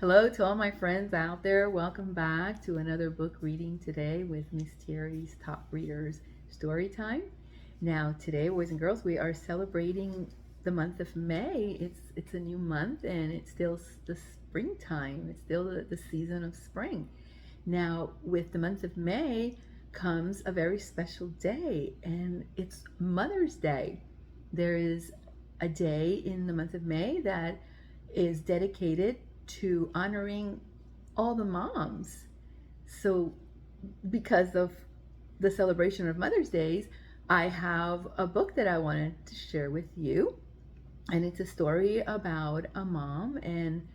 Hello to all my friends out there. Welcome back to another book reading today with Miss Terry's Top Readers Story Time. Now, today, boys and girls, we are celebrating the month of May. It's a new month and it's still the springtime. It's still the season of spring. Now, with the month of May comes a very special day, and it's Mother's Day. There is a day in the month of May that is dedicated to honoring all the moms. So, because of the celebration of Mother's Days, I have a book that I wanted to share with you. And it's a story about a mom and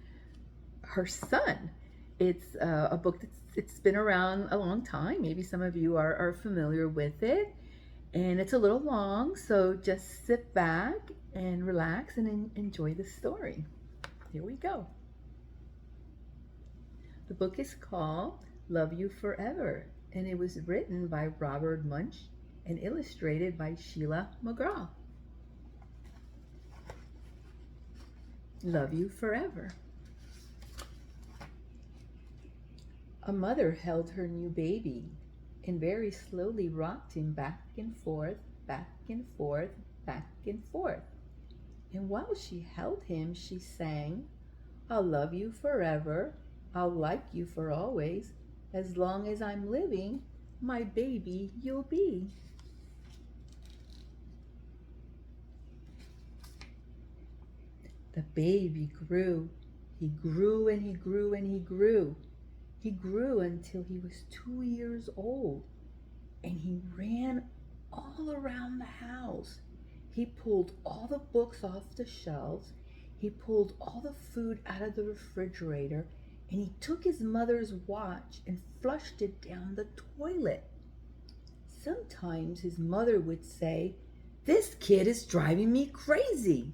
her son. It's a book it's been around a long time. Maybe some of you are familiar with it. And it's a little long, so just sit back and relax and enjoy the story. Here we go. The book is called Love You Forever, and it was written by Robert Munsch and illustrated by Sheila McGraw. Love You Forever. A mother held her new baby and very slowly rocked him back and forth, back and forth, back and forth. And while she held him, she sang, I'll love you forever, I'll like you for always, as long as I'm living, my baby you'll be. The baby grew. He grew and he grew and he grew. He grew until he was 2 years old, and he ran all around the house. He pulled all the books off the shelves. He pulled all the food out of the refrigerator, and he took his mother's watch and flushed it down the toilet. Sometimes his mother would say, "This kid is driving me crazy."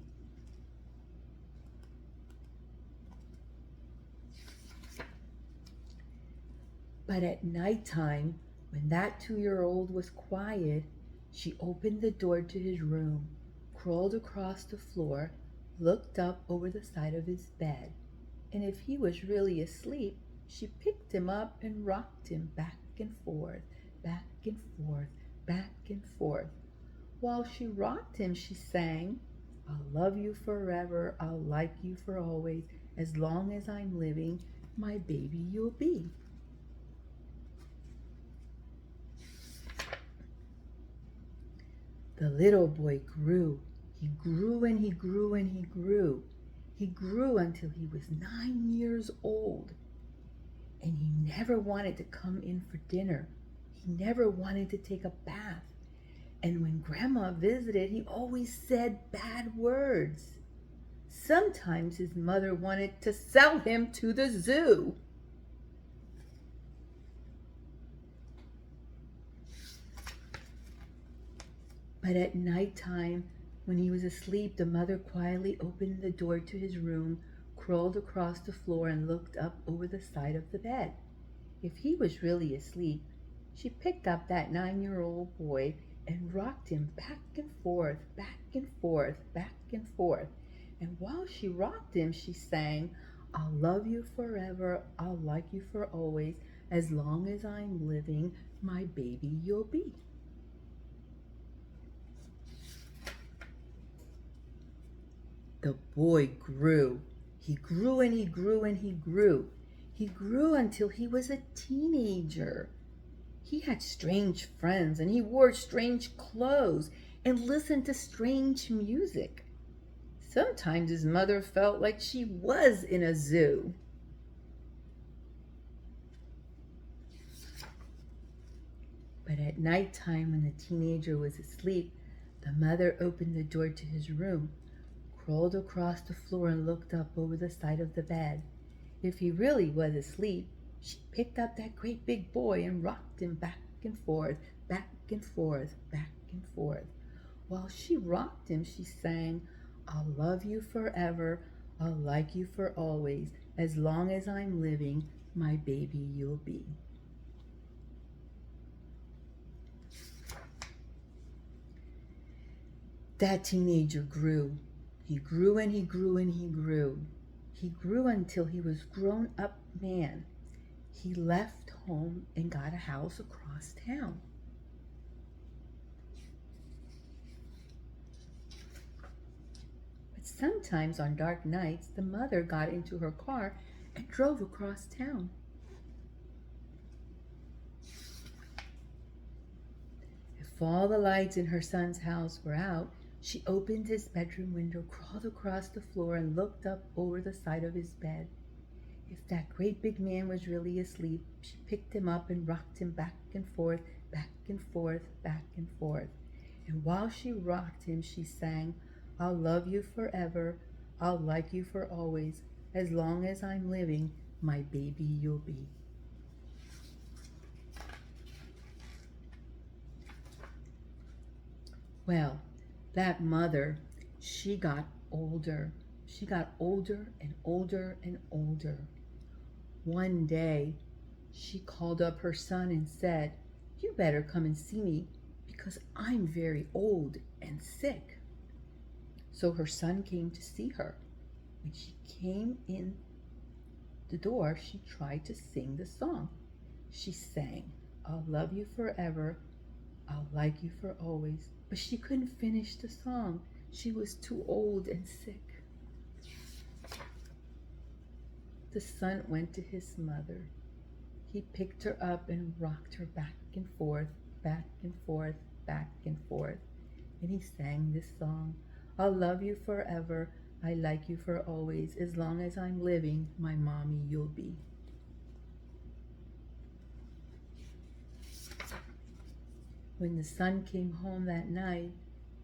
But at nighttime, when that 2-year-old was quiet, she opened the door to his room, crawled across the floor, looked up over the side of his bed, and if he was really asleep, she picked him up and rocked him back and forth, back and forth, back and forth. While she rocked him, she sang, I'll love you forever, I'll like you for always, as long as I'm living, my baby you'll be. The little boy grew. He grew and he grew and he grew. He grew until he was 9 years old. And he never wanted to come in for dinner. He never wanted to take a bath. And when Grandma visited, he always said bad words. Sometimes his mother wanted to sell him to the zoo. But at night time, when he was asleep, the mother quietly opened the door to his room, crawled across the floor, and looked up over the side of the bed. If he was really asleep, she picked up that 9-year-old boy and rocked him back and forth, back and forth, back and forth. And while she rocked him, she sang, I'll love you forever, I'll like you for always, as long as I'm living, my baby you'll be. The boy grew. He grew and he grew and he grew. He grew until he was a teenager. He had strange friends and he wore strange clothes and listened to strange music. Sometimes his mother felt like she was in a zoo. But at night time, when the teenager was asleep, the mother opened the door to his room, crawled across the floor, and looked up over the side of the bed. If he really was asleep, she picked up that great big boy and rocked him back and forth, back and forth, back and forth. While she rocked him, she sang, I'll love you forever, I'll like you for always, as long as I'm living, my baby you'll be. That teenager grew. He grew and he grew and he grew. He grew until he was grown up man. He left home and got a house across town. But sometimes on dark nights, the mother got into her car and drove across town. If all the lights in her son's house were out, she opened his bedroom window, crawled across the floor, and looked up over the side of his bed. If that great big man was really asleep, she picked him up and rocked him back and forth, back and forth, back and forth. And while she rocked him, she sang, "I'll love you forever, I'll like you for always. As long as I'm living, my baby you'll be." Well, that mother, she got older. She got older and older and older. One day, she called up her son and said, "You better come and see me because I'm very old and sick." So her son came to see her. When she came in the door, she tried to sing the song. She sang, "I'll love you forever, I'll like you for always." But she couldn't finish the song. She was too old and sick. The son went to his mother. He picked her up and rocked her back and forth, back and forth, back and forth. And he sang this song, "I'll love you forever, I like you for always. As long as I'm living, my mommy you'll be." When the son came home that night,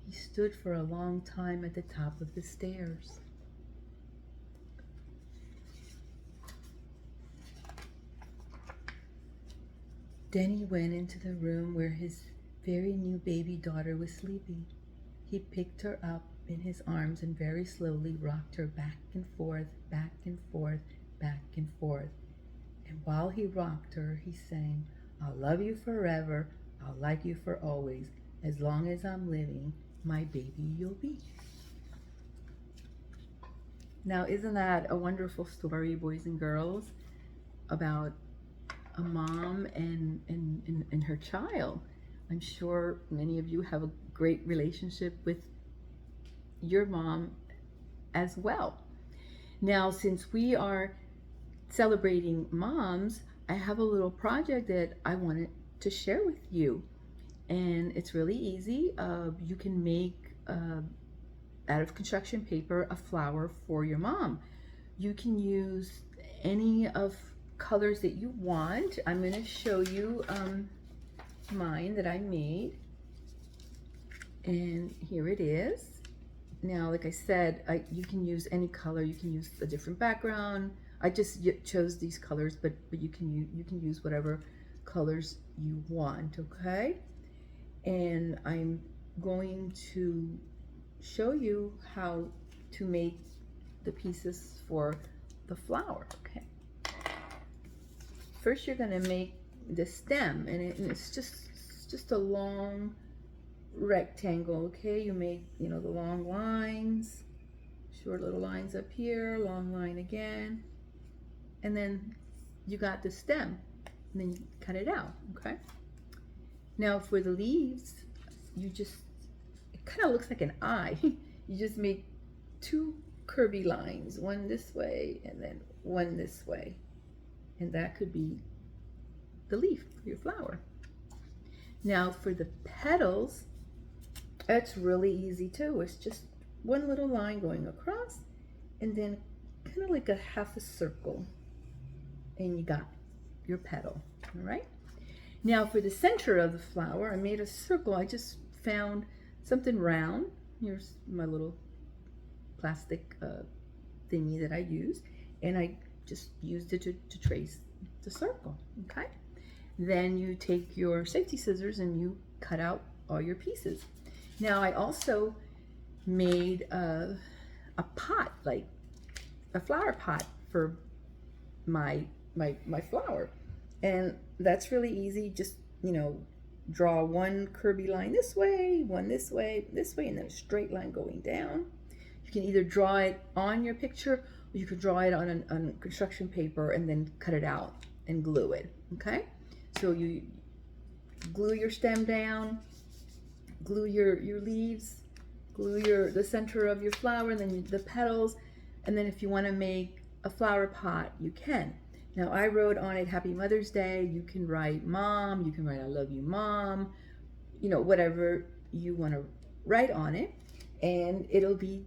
he stood for a long time at the top of the stairs. Then he went into the room where his very new baby daughter was sleeping. He picked her up in his arms and very slowly rocked her back and forth, back and forth, back and forth. And while he rocked her, he sang, "I'll love you forever, I'll like you for always. As long as I'm living, my baby you'll be." Now, isn't that a wonderful story, boys and girls, about a mom and her child? I'm sure many of you have a great relationship with your mom as well. Now, since we are celebrating moms, I have a little project that I wanted to share with you. And it's really easy. You can make, out of construction paper, a flower for your mom. You can use any of colors that you want. I'm going to show you mine that I made. And here it is. Now, like I said, you can use any color. You can use a different background. I just chose these colors, but you can use whatever colors you want, okay? And I'm going to show you how to make the pieces for the flower, okay? First, you're going to make the stem, and it's just a long rectangle, okay? You make, the long lines, short little lines up here, long line again, and then you got the stem, and then you cut it out, okay? Now for the leaves, it kind of looks like an eye. You just make two curvy lines, one this way and then one this way, and that could be the leaf for your flower. Now for the petals, it's really easy too. It's just one little line going across and then kind of like a half a circle, and you got your petal. All right. Now for the center of the flower, I made a circle. I just found something round. Here's my little plastic thingy that I used, and I just used it to trace the circle, okay? Then you take your safety scissors and you cut out all your pieces. Now I also made a pot, like a flower pot for my flower. And that's really easy. Just, draw one curvy line this way, one this way, and then a straight line going down. You can either draw it on your picture you could draw it on construction paper and then cut it out and glue it, okay? So you glue your stem down, glue your leaves, glue the center of your flower, and then the petals, and then if you want to make a flower pot, you can. Now I wrote on it Happy Mother's Day. You can write Mom, you can write I love you Mom, you know, whatever you want to write on it, and it'll be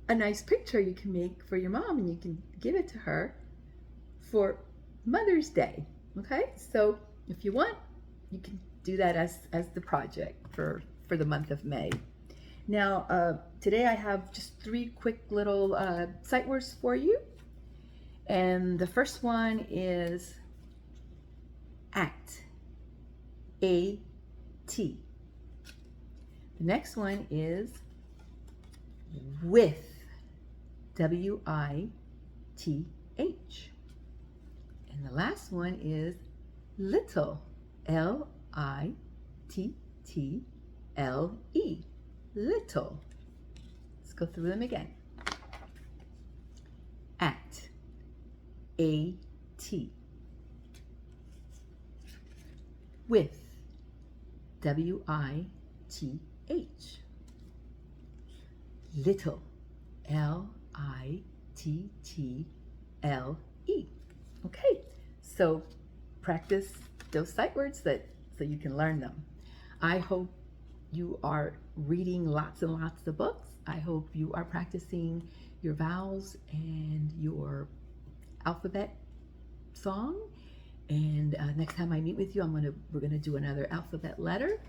a nice picture you can make for your mom, and you can give it to her for Mother's Day. Okay, so if you want, you can do that as the project for the month of May. Now today I have just 3 quick little sight words for you, and the first one is at, A-T. The next one is with, W-I-T-H. And the last one is little, L-I-T-T-L-E, little. Let's go through them again. At, A-T. With, W-I-T-H. Little, L-I-T-T-L-E. Okay, so practice those sight words so you can learn them. I hope you are reading lots and lots of books. I hope you are practicing your vowels and your alphabet song. And next time I meet with you, we're gonna do another alphabet letter.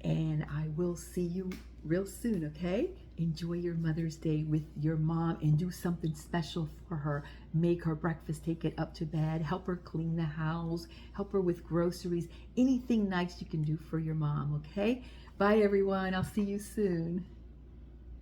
And I will see you real soon, okay? Enjoy your Mother's Day with your mom and do something special for her. Make her breakfast, take it up to bed, help her clean the house, help her with groceries, anything nice you can do for your mom, okay? Bye everyone, I'll see you soon.